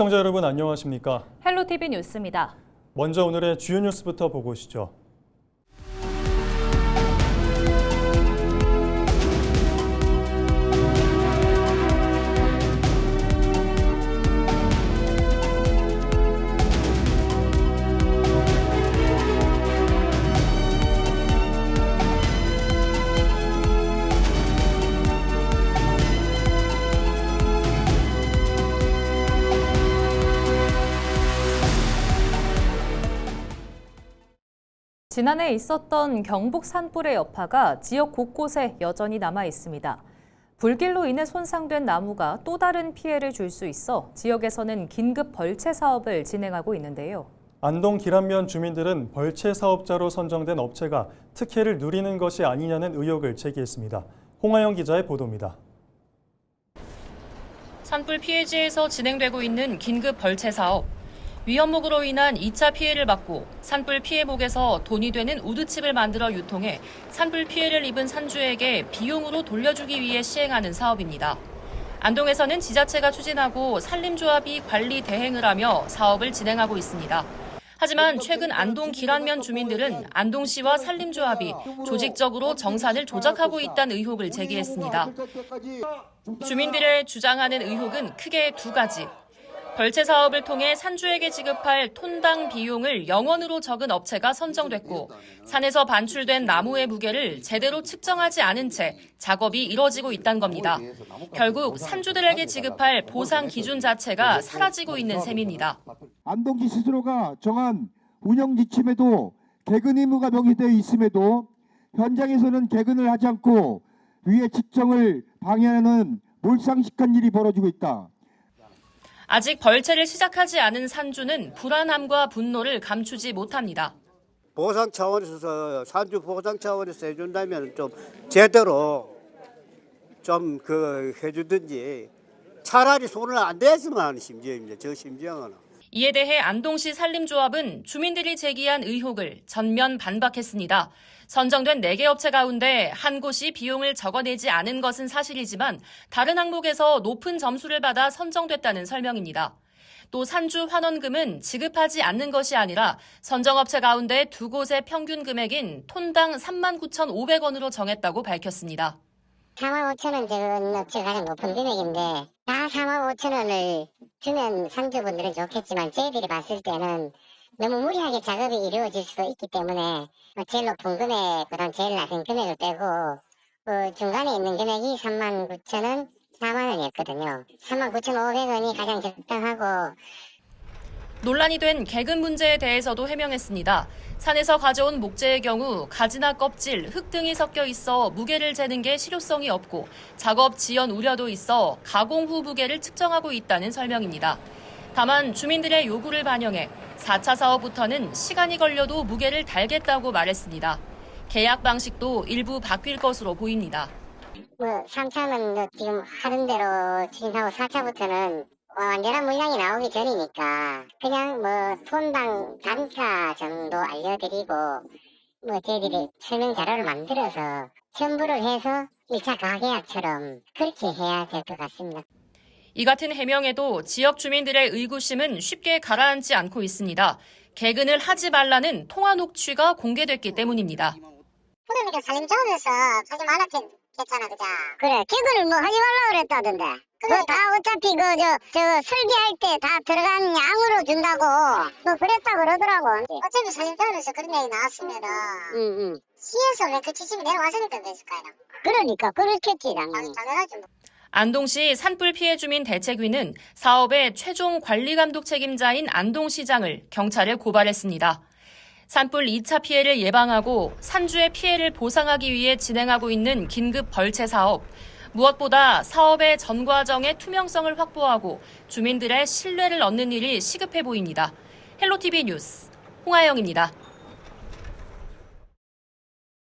시청자 여러분 안녕하십니까? 헬로티비 뉴스입니다. 먼저 오늘의 주요 뉴스부터 보고 오시죠. 지난해 있었던 경북 산불의 여파가 지역 곳곳에 여전히 남아 있습니다. 불길로 인해 손상된 나무가 또 다른 피해를 줄 수 있어 지역에서는 긴급 벌채 사업을 진행하고 있는데요. 안동 기란면 주민들은 벌채 사업자로 선정된 업체가 특혜를 누리는 것이 아니냐는 의혹을 제기했습니다. 홍하영 기자의 보도입니다. 산불 피해지에서 진행되고 있는 긴급 벌채 사업. 위험목으로 인한 2차 피해를 받고 산불 피해목에서 돈이 되는 우드칩을 만들어 유통해 산불 피해를 입은 산주에게 비용으로 돌려주기 위해 시행하는 사업입니다. 안동에서는 지자체가 추진하고 산림조합이 관리 대행을 하며 사업을 진행하고 있습니다. 하지만 최근 안동 기란면 주민들은 안동시와 산림조합이 조직적으로 정산을 조작하고 있다는 의혹을 제기했습니다. 주민들의 주장하는 의혹은 크게 두 가지. 벌채 사업을 통해 산주에게 지급할 톤당 비용을 영원으로 적은 업체가 선정됐고 산에서 반출된 나무의 무게를 제대로 측정하지 않은 채 작업이 이뤄지고 있다는 겁니다. 결국 산주들에게 지급할 보상 기준 자체가 사라지고 있는 셈입니다. 안동시 스스로가 정한 운영 지침에도 개근 의무가 명시되어 있음에도 현장에서는 개근을 하지 않고 위해 측정을 방해하는 몰상식한 일이 벌어지고 있다. 아직 벌채를 시작하지 않은 산주는 불안함과 분노를 감추지 못합니다. 보상 차원에서 산주 보상 차원에서 해준다면 좀 제대로 좀 해주든지 차라리 손을 안 대었으면 하는 심정입니다. 저 심정은. 이에 대해 안동시 산림조합은 주민들이 제기한 의혹을 전면 반박했습니다. 선정된 4개 업체 가운데 한 곳이 비용을 적어내지 않은 것은 사실이지만 다른 항목에서 높은 점수를 받아 선정됐다는 설명입니다. 또 산주 환원금은 지급하지 않는 것이 아니라 선정업체 가운데 2곳의 평균 금액인 톤당 39,500원으로 정했다고 밝혔습니다. 45,000원 적은 업체가 가장 높은 금액인데 다 45,000원을 주면 상주분들은 좋겠지만 저희들이 봤을 때는 너무 무리하게 작업이 이루어질 수도 있기 때문에 제일 높은 금액, 그다음 제일 낮은 금액을 빼고 중간에 있는 금액이 39,000원, 4만원이었거든요. 39,500원이 가장 적당하고. 논란이 된 개근 문제에 대해서도 해명했습니다. 산에서 가져온 목재의 경우 가지나 껍질, 흙 등이 섞여 있어 무게를 재는 게 실효성이 없고 작업 지연 우려도 있어 가공 후 무게를 측정하고 있다는 설명입니다. 다만 주민들의 요구를 반영해 4차 사업부터는 시간이 걸려도 무게를 달겠다고 말했습니다. 계약 방식도 일부 바뀔 것으로 보입니다. 3차는 지금 하던 대로 추진하고 4차부터는 완전한 물량이 나오기 전이니까 그냥 톤당 단가 정도 알려드리고 저희들이 설명 자료를 만들어서 첨부를 해서 1차 가계약처럼 그렇게 해야 될 것 같습니다. 이 같은 해명에도 지역 주민들의 의구심은 쉽게 가라앉지 않고 있습니다. 개근을 하지 말라는 통화 녹취가 공개됐기 때문입니다. 그러니까 산림조합에서 하지 말았겠잖아, 그자. 그래, 개근을 하지 말라 그랬다던데. 다 어차피 설계할 때 다 들어간 양으로 준다고 그랬다 그러더라고. 어차피 산림조합에서 그런 얘기 나왔으면 시에서 왜 그 지침이 내려왔으니까 그랬을까요? 그러니까 그렇겠지, 당연히. 당연하지. 안동시 산불 피해 주민 대책위는 사업의 최종 관리 감독 책임자인 안동시장을 경찰에 고발했습니다. 산불 2차 피해를 예방하고 산주의 피해를 보상하기 위해 진행하고 있는 긴급 벌채 사업. 무엇보다 사업의 전 과정의 투명성을 확보하고 주민들의 신뢰를 얻는 일이 시급해 보입니다. 헬로티비 뉴스 홍하영입니다.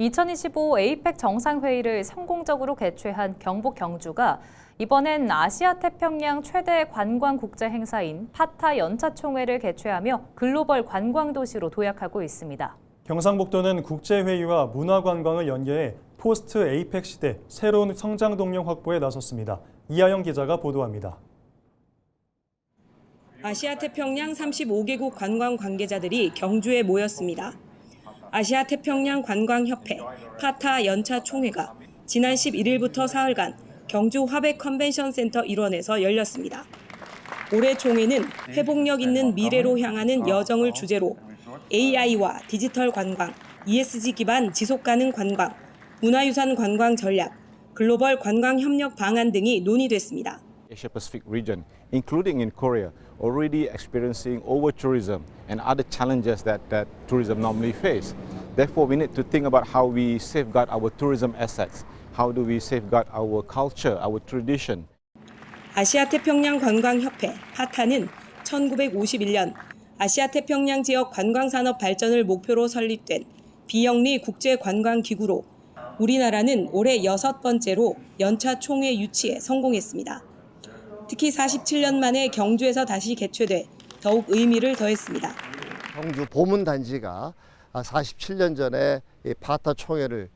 2025 에이펙 정상회의를 성공적으로 개최한 경북 경주가 이번엔 아시아 태평양 최대 관광 국제 행사인 파타 연차총회를 개최하며 글로벌 관광 도시로 도약하고 있습니다. 경상북도는 국제회의와 문화관광을 연계해 포스트 에이펙 시대 새로운 성장 동력 확보에 나섰습니다. 이하영 기자가 보도합니다. 아시아태평양 35개국 관광 관계자들이 경주에 모였습니다. 아시아태평양 관광협회 파타 연차 총회가 지난 11일부터 사흘간 경주 화백 컨벤션 센터 일원에서 열렸습니다. 올해 총회는 회복력 있는 미래로 향하는 여정을 주제로 AI와 디지털 관광, ESG 기반 지속가능 관광, 문화유산 관광 전략, 글로벌 관광 협력 방안 등이 논의됐습니다. Asia Pacific region, including in Korea, already experiencing over-tourism and other challenges that tourism normally face. Therefore, we need to think about how we safeguard our tourism assets. How do we safeguard our culture, our tradition? 아시아태평양 관광협회 파타는 1951년 아시아태평양 지역 관광산업 발전을 목표로 설립된 비영리 국제관광기구로 우리나라는 올해 6번째로 연차 총회 유치에 성공했습니다. 특히 47년 만에 경주에서 다시 개최돼 더욱 의미를 더했습니다. 경주 보문단지가 47년 전에 파타 총회를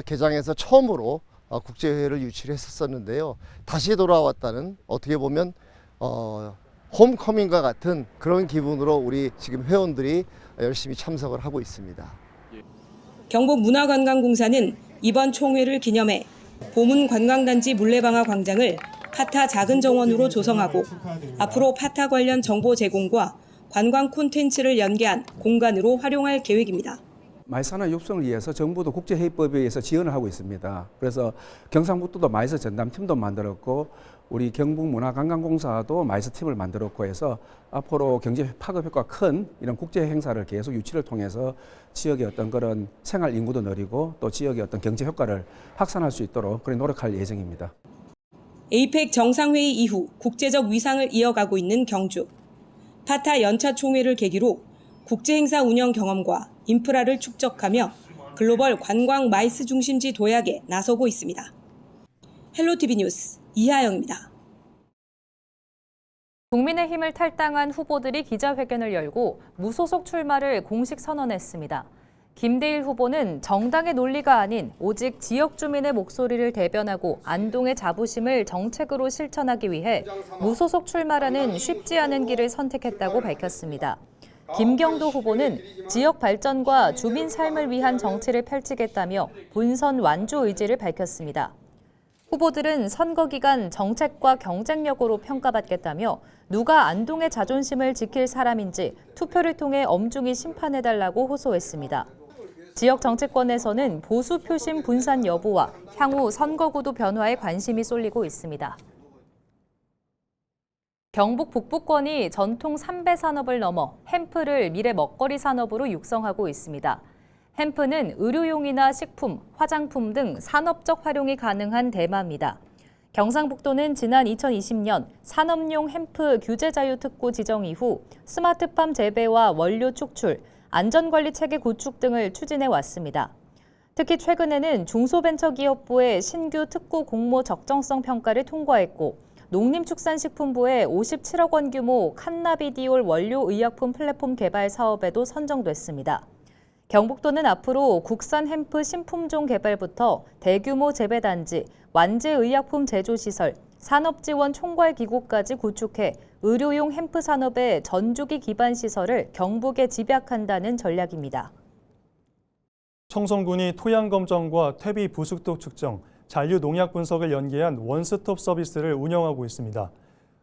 개장해서 처음으로 국제회의를 유치를 했었는데요. 다시 돌아왔다는 어떻게 보면 홈커밍과 같은 그런 기분으로 우리 지금 회원들이 열심히 참석을 하고 있습니다. 경북문화관광공사는 이번 총회를 기념해 보문관광단지 물레방아 광장을 파타 작은 정원으로 조성하고 앞으로 파타 관련 정보 제공과 관광 콘텐츠를 연계한 공간으로 활용할 계획입니다. 마이산업 육성을 위해서 정부도 국제회의법에 의해서 지원을 하고 있습니다. 그래서 경상북도도 마이스 전담팀도 만들었고 우리 경북문화관광공사도 마이스 팀을 만들었고 해서 앞으로 경제 파급 효과가 큰 이런 국제 행사를 계속 유치를 통해서 지역의 어떤 그런 생활 인구도 늘리고 또 지역의 어떤 경제 효과를 확산할 수 있도록 그런 노력할 예정입니다. 에이펙 정상회의 이후 국제적 위상을 이어가고 있는 경주. 파타 연차 총회를 계기로 국제행사 운영 경험과 인프라를 축적하며 글로벌 관광 마이스 중심지 도약에 나서고 있습니다. 헬로티비 뉴스 이하영입니다. 국민의힘을 탈당한 후보들이 기자회견을 열고 무소속 출마를 공식 선언했습니다. 김대일 후보는 정당의 논리가 아닌 오직 지역 주민의 목소리를 대변하고 안동의 자부심을 정책으로 실천하기 위해 무소속 출마라는 쉽지 않은 길을 선택했다고 밝혔습니다. 김경도 후보는 지역 발전과 주민 삶을 위한 정치를 펼치겠다며 본선 완주 의지를 밝혔습니다. 후보들은 선거 기간 정책과 경쟁력으로 평가받겠다며 누가 안동의 자존심을 지킬 사람인지 투표를 통해 엄중히 심판해달라고 호소했습니다. 지역 정치권에서는 보수 표심 분산 여부와 향후 선거구도 변화에 관심이 쏠리고 있습니다. 경북 북부권이 전통 삼배 산업을 넘어 햄프를 미래 먹거리 산업으로 육성하고 있습니다. 햄프는 의료용이나 식품, 화장품 등 산업적 활용이 가능한 대마입니다. 경상북도는 지난 2020년 산업용 햄프 규제 자유 특구 지정 이후 스마트팜 재배와 원료 축출, 안전관리 체계 구축 등을 추진해 왔습니다. 특히 최근에는 중소벤처기업부의 신규 특구 공모 적정성 평가를 통과했고 농림축산식품부의 57억 원 규모 칸나비디올 원료 의약품 플랫폼 개발 사업에도 선정됐습니다. 경북도는 앞으로 국산 햄프 신품종 개발부터 대규모 재배단지, 완제의약품 제조시설, 산업지원 총괄기구까지 구축해 의료용 햄프 산업의 전주기 기반 시설을 경북에 집약한다는 전략입니다. 청송군이 토양 검정과 퇴비 부숙도 측정, 잔류 농약 분석을 연계한 원스톱 서비스를 운영하고 있습니다.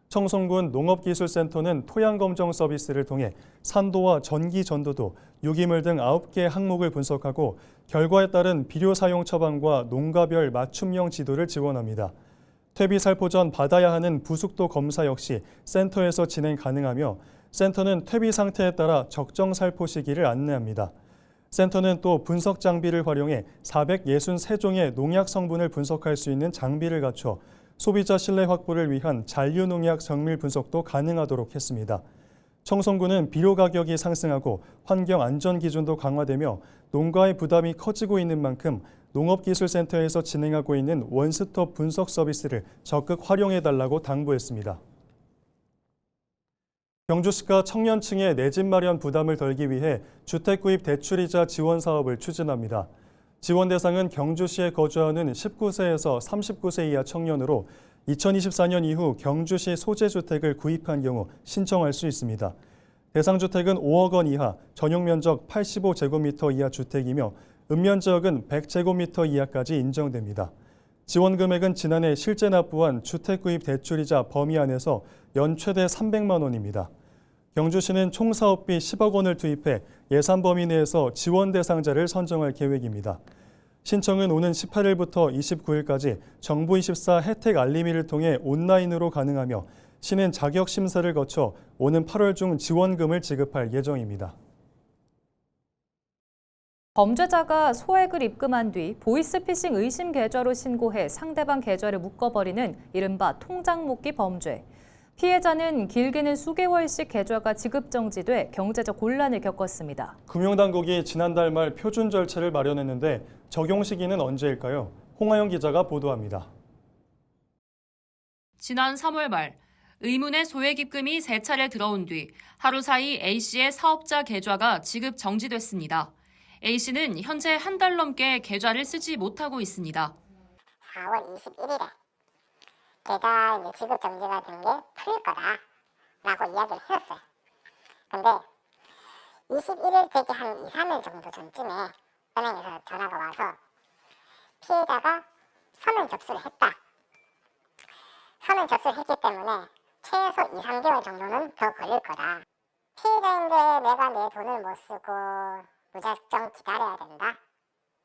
청송군 농업기술센터는 토양 검정 서비스를 통해 산도와 전기 전도도, 유기물 등 9개 항목을 분석하고 결과에 따른 비료 사용 처방과 농가별 맞춤형 지도를 지원합니다. 퇴비 살포 전 받아야 하는 부숙도 검사 역시 센터에서 진행 가능하며 센터는 퇴비 상태에 따라 적정 살포 시기를 안내합니다. 센터는 또 분석 장비를 활용해 463종의 농약 성분을 분석할 수 있는 장비를 갖춰 소비자 신뢰 확보를 위한 잔류 농약 정밀 분석도 가능하도록 했습니다. 청송군은 비료 가격이 상승하고 환경 안전 기준도 강화되며 농가의 부담이 커지고 있는 만큼 농업기술센터에서 진행하고 있는 원스톱 분석 서비스를 적극 활용해달라고 당부했습니다. 경주시가 청년층의 내 집 마련 부담을 덜기 위해 주택구입 대출이자 지원 사업을 추진합니다. 지원 대상은 경주시에 거주하는 19세에서 39세 이하 청년으로 2024년 이후 경주시 소재주택을 구입한 경우 신청할 수 있습니다. 대상 주택은 5억 원 이하, 전용 면적 85제곱미터 이하 주택이며 읍면지역은 100제곱미터 이하까지 인정됩니다. 지원 금액은 지난해 실제 납부한 주택 구입 대출이자 범위 안에서 연 최대 300만 원입니다. 경주시는 총 사업비 10억 원을 투입해 예산 범위 내에서 지원 대상자를 선정할 계획입니다. 신청은 오는 18일부터 29일까지 정부24 혜택 알림이를 통해 온라인으로 가능하며 시는 자격 심사를 거쳐 오는 8월 중 지원금을 지급할 예정입니다. 범죄자가 소액을 입금한 뒤 보이스피싱 의심 계좌로 신고해 상대방 계좌를 묶어버리는 이른바 통장 묶기 범죄. 피해자는 길게는 수개월씩 계좌가 지급 정지돼 경제적 곤란을 겪었습니다. 금융당국이 지난달 말 표준 절차를 마련했는데 적용 시기는 언제일까요? 홍하영 기자가 보도합니다. 지난 3월 말 의문의 소액 입금이 3차례 들어온 뒤 하루 사이 A씨의 사업자 계좌가 지급 정지됐습니다. A씨는 현재 한 달 넘게 계좌를 쓰지 못하고 있습니다. 4월 21일에 계좌 이제 지급 정지가 된 게 풀릴 거다라고 이야기를 했었어요. 근데 21일 되기 한 2, 3일 정도 전쯤에 은행에서 전화가 와서 피해자가 서면 접수를 했다. 서면 접수를 했기 때문에 최소 2, 3개월 정도는 더 걸릴 거다. 피해자인데 내가 내 돈을 못 쓰고 무작정 기다려야 된다.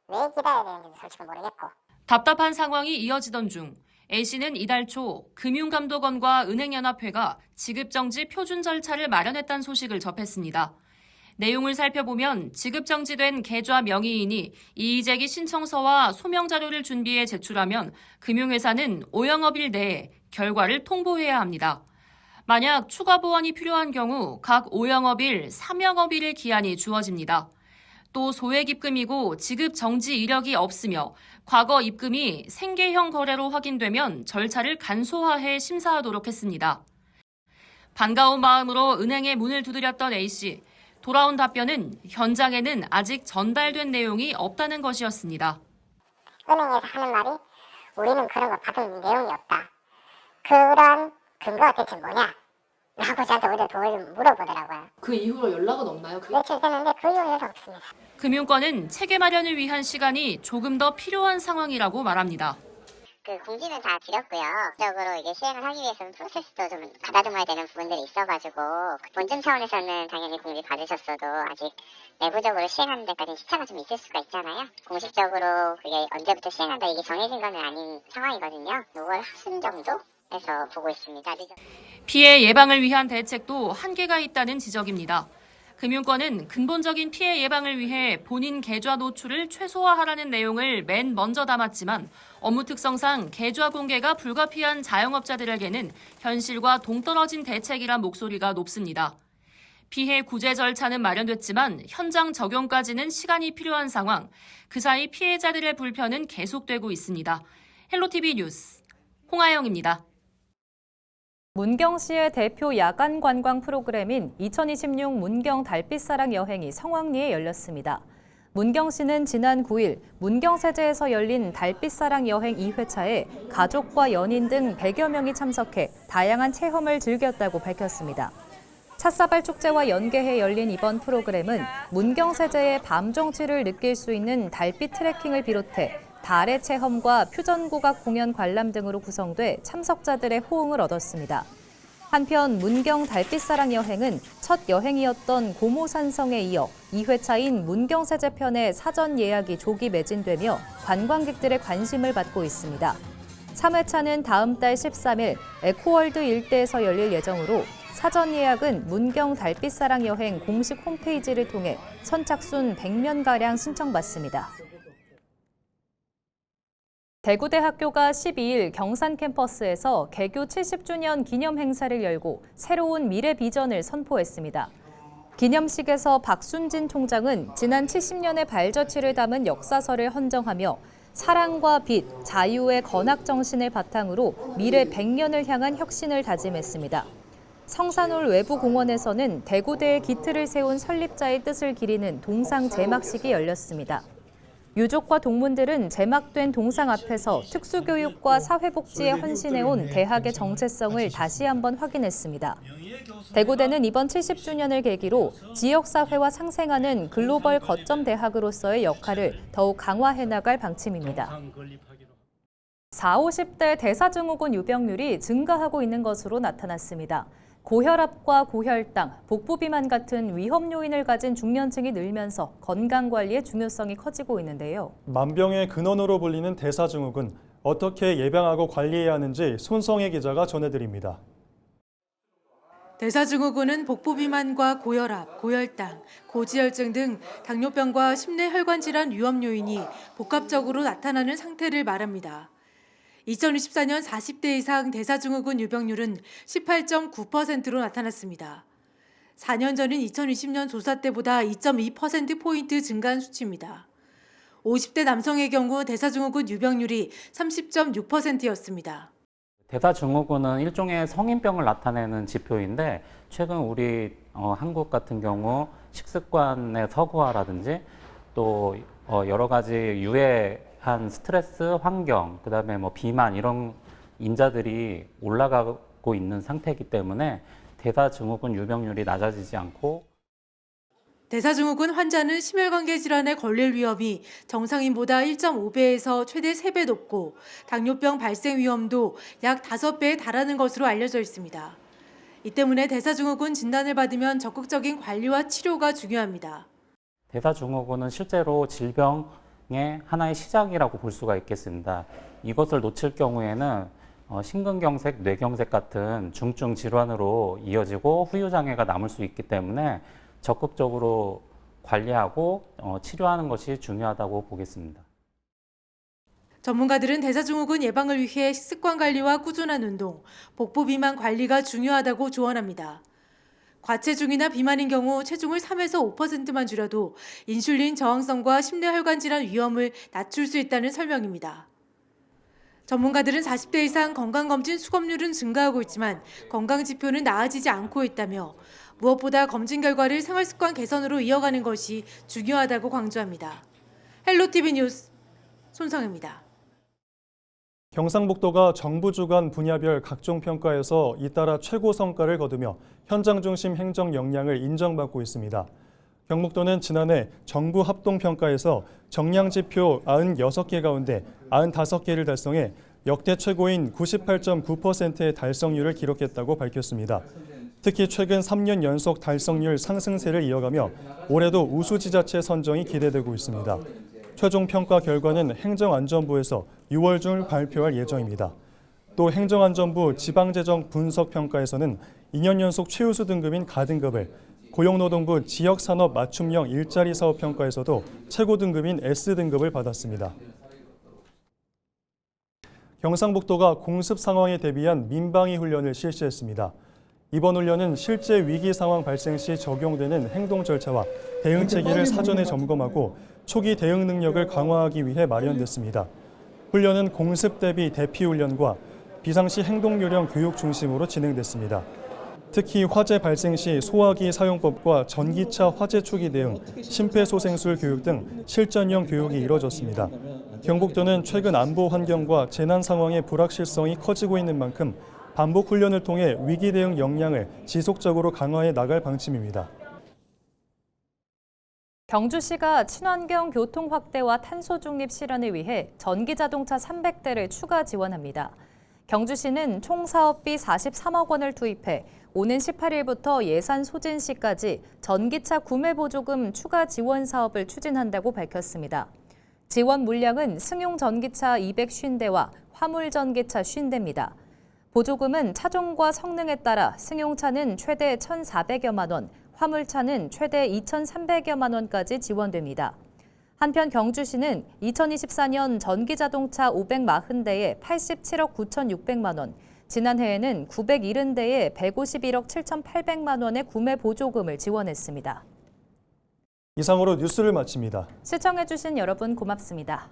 왜 기다려야 되는지 솔직히 모르겠고. 답답한 상황이 이어지던 중 A씨는 이달 초 금융감독원과 은행연합회가 지급정지 표준 절차를 마련했다는 소식을 접했습니다. 내용을 살펴보면 지급정지된 계좌 명의인이 이의제기 신청서와 소명자료를 준비해 제출하면 금융회사는 5영업일 내에 결과를 통보해야 합니다. 만약 추가 보완이 필요한 경우 각 5영업일, 3영업일의 기한이 주어집니다. 또 소액 입금이고 지급 정지 이력이 없으며 과거 입금이 생계형 거래로 확인되면 절차를 간소화해 심사하도록 했습니다. 반가운 마음으로 은행에 문을 두드렸던 A씨. 돌아온 답변은 현장에는 아직 전달된 내용이 없다는 것이었습니다. 은행에서 하는 말이 우리는 그런 거 받은 내용이 없다. 그런 근거가 대체 뭐냐? 라고 저한테 오히려 도를 물어보더라고요. 그 이후로 연락은 없나요? 며칠 됐는데 그 이후 연락 없습니다. 금융권은 체계 마련을 위한 시간이 조금 더 필요한 상황이라고 말합니다. 그 공지는 다 드렸고요. 적으로 이게 시행을 하기 위해서는 프로세스도 좀 가다듬어야 되는 부분들이 있어가지고 본점 차원에서는 당연히 공지 받으셨어도 아직 내부적으로 시행하는 데까지는 시차가 좀 있을 수가 있잖아요. 공식적으로 그게 언제부터 시행한다 이게 정해진 건 아닌 상황이거든요. 6월 하순 정도에서 보고 있습니다. 피해 예방을 위한 대책도 한계가 있다는 지적입니다. 금융권은 근본적인 피해 예방을 위해 본인 계좌 노출을 최소화하라는 내용을 맨 먼저 담았지만 업무 특성상 계좌 공개가 불가피한 자영업자들에게는 현실과 동떨어진 대책이란 목소리가 높습니다. 피해 구제 절차는 마련됐지만 현장 적용까지는 시간이 필요한 상황, 그 사이 피해자들의 불편은 계속되고 있습니다. 헬로티비 뉴스 홍하영입니다. 문경시의 대표 야간 관광 프로그램인 2026 문경 달빛사랑 여행이 성황리에 열렸습니다. 문경시는 지난 9일 문경세제에서 열린 달빛사랑 여행 2회차에 가족과 연인 등 100여 명이 참석해 다양한 체험을 즐겼다고 밝혔습니다. 찻사발 축제와 연계해 열린 이번 프로그램은 문경세제의 밤 정취를 느낄 수 있는 달빛 트레킹을 비롯해 달의 체험과 퓨전국악 공연 관람 등으로 구성돼 참석자들의 호응을 얻었습니다. 한편 문경 달빛사랑 여행은 첫 여행이었던 고모산성에 이어 2회차인 문경세제편의 사전 예약이 조기 매진되며 관광객들의 관심을 받고 있습니다. 3회차는 다음 달 13일 에코월드 일대에서 열릴 예정으로 사전 예약은 문경 달빛사랑 여행 공식 홈페이지를 통해 선착순 100명가량 신청받습니다. 대구대학교가 12일 경산 캠퍼스에서 개교 70주년 기념 행사를 열고 새로운 미래 비전을 선포했습니다. 기념식에서 박순진 총장은 지난 70년의 발자취를 담은 역사서를 헌정하며 사랑과 빛, 자유의 건학 정신을 바탕으로 미래 100년을 향한 혁신을 다짐했습니다. 성산홀 외부 공원에서는 대구대의 기틀을 세운 설립자의 뜻을 기리는 동상 제막식이 열렸습니다. 유족과 동문들은 제막된 동상 앞에서 특수교육과 사회복지에 헌신해온 대학의 정체성을 다시 한번 확인했습니다. 대구대는 이번 70주년을 계기로 지역사회와 상생하는 글로벌 거점 대학으로서의 역할을 더욱 강화해 나갈 방침입니다. 40, 50대 대사증후군 유병률이 증가하고 있는 것으로 나타났습니다. 고혈압과 고혈당, 복부비만 같은 위험 요인을 가진 중년층이 늘면서 건강관리의 중요성이 커지고 있는데요. 만병의 근원으로 불리는 대사증후군, 어떻게 예방하고 관리해야 하는지 손성혜 기자가 전해드립니다. 대사증후군은 복부비만과 고혈압, 고혈당, 고지혈증 등 당뇨병과 심내혈관 질환 위험 요인이 복합적으로 나타나는 상태를 말합니다. 2024년 40대 이상 대사증후군 유병률은 18.9%로 나타났습니다. 4년 전인 2020년 조사 때보다 2.2%포인트 증가한 수치입니다. 50대 남성의 경우 대사증후군 유병률이 30.6%였습니다. 대사증후군은 일종의 성인병을 나타내는 지표인데 최근 우리 한국 같은 경우 식습관의 서구화라든지 또 여러 가지 유해한 스트레스, 환경, 그다음에 비만 이런 인자들이 올라가고 있는 상태이기 때문에 대사증후군 유병률이 낮아지지 않고 대사증후군 환자는 심혈관계 질환에 걸릴 위험이 정상인보다 1.5배에서 최대 3배 높고 당뇨병 발생 위험도 약 5배에 달하는 것으로 알려져 있습니다. 이 때문에 대사증후군 진단을 받으면 적극적인 관리와 치료가 중요합니다. 대사증후군은 실제로 질병의 하나의 시작이라고 볼 수가 있겠습니다. 이것을 놓칠 경우에는 심근경색, 뇌경색 같은 중증 질환으로 이어지고 후유장애가 남을 수 있기 때문에 적극적으로 관리하고 치료하는 것이 중요하다고 보겠습니다. 전문가들은 대사증후군 예방을 위해 식습관 관리와 꾸준한 운동, 복부 비만 관리가 중요하다고 조언합니다. 과체중이나 비만인 경우 체중을 3에서 5%만 줄여도 인슐린 저항성과 심내혈관 질환 위험을 낮출 수 있다는 설명입니다. 전문가들은 40대 이상 건강검진 수검률은 증가하고 있지만 건강지표는 나아지지 않고 있다며 무엇보다 검진 결과를 생활습관 개선으로 이어가는 것이 중요하다고 강조합니다. 헬로티비 뉴스 손성혜입니다. 경상북도가 정부 주관 분야별 각종 평가에서 잇따라 최고 성과를 거두며 현장 중심 행정 역량을 인정받고 있습니다. 경북도는 지난해 정부 합동평가에서 정량지표 96개 가운데 95개를 달성해 역대 최고인 98.9%의 달성률을 기록했다고 밝혔습니다. 특히 최근 3년 연속 달성률 상승세를 이어가며 올해도 우수지자체 선정이 기대되고 있습니다. 최종 평가 결과는 행정안전부에서 6월 중 발표할 예정입니다. 또 행정안전부 지방재정 분석평가에서는 2년 연속 최우수 등급인 가등급을, 고용노동부 지역산업 맞춤형 일자리 사업 평가에서도 최고 등급인 S등급을 받았습니다. 경상북도가 공습 상황에 대비한 민방위 훈련을 실시했습니다. 이번 훈련은 실제 위기 상황 발생 시 적용되는 행동 절차와 대응 체계를 사전에 점검하고 초기 대응 능력을 강화하기 위해 마련됐습니다. 훈련은 공습 대비 대피 훈련과 비상시 행동 요령 교육 중심으로 진행됐습니다. 특히 화재 발생 시 소화기 사용법과 전기차 화재 초기 대응, 심폐소생술 교육 등 실전형 교육이 이뤄졌습니다. 경북도는 최근 안보 환경과 재난 상황의 불확실성이 커지고 있는 만큼 반복 훈련을 통해 위기 대응 역량을 지속적으로 강화해 나갈 방침입니다. 경주시가 친환경 교통 확대와 탄소 중립 실현을 위해 전기자동차 300대를 추가 지원합니다. 경주시는 총 사업비 43억 원을 투입해 오는 18일부터 예산 소진 시까지 전기차 구매 보조금 추가 지원 사업을 추진한다고 밝혔습니다. 지원 물량은 승용 전기차 250대와 화물 전기차 50대입니다. 보조금은 차종과 성능에 따라 승용차는 최대 1,400여만 원, 화물차는 최대 2,300여만 원까지 지원됩니다. 한편 경주시는 2024년 전기자동차 540대에 87억 9,600만 원, 지난해에는 970대에 151억 7,800만 원의 구매 보조금을 지원했습니다. 이상으로 뉴스를 마칩니다. 시청해주신 여러분 고맙습니다.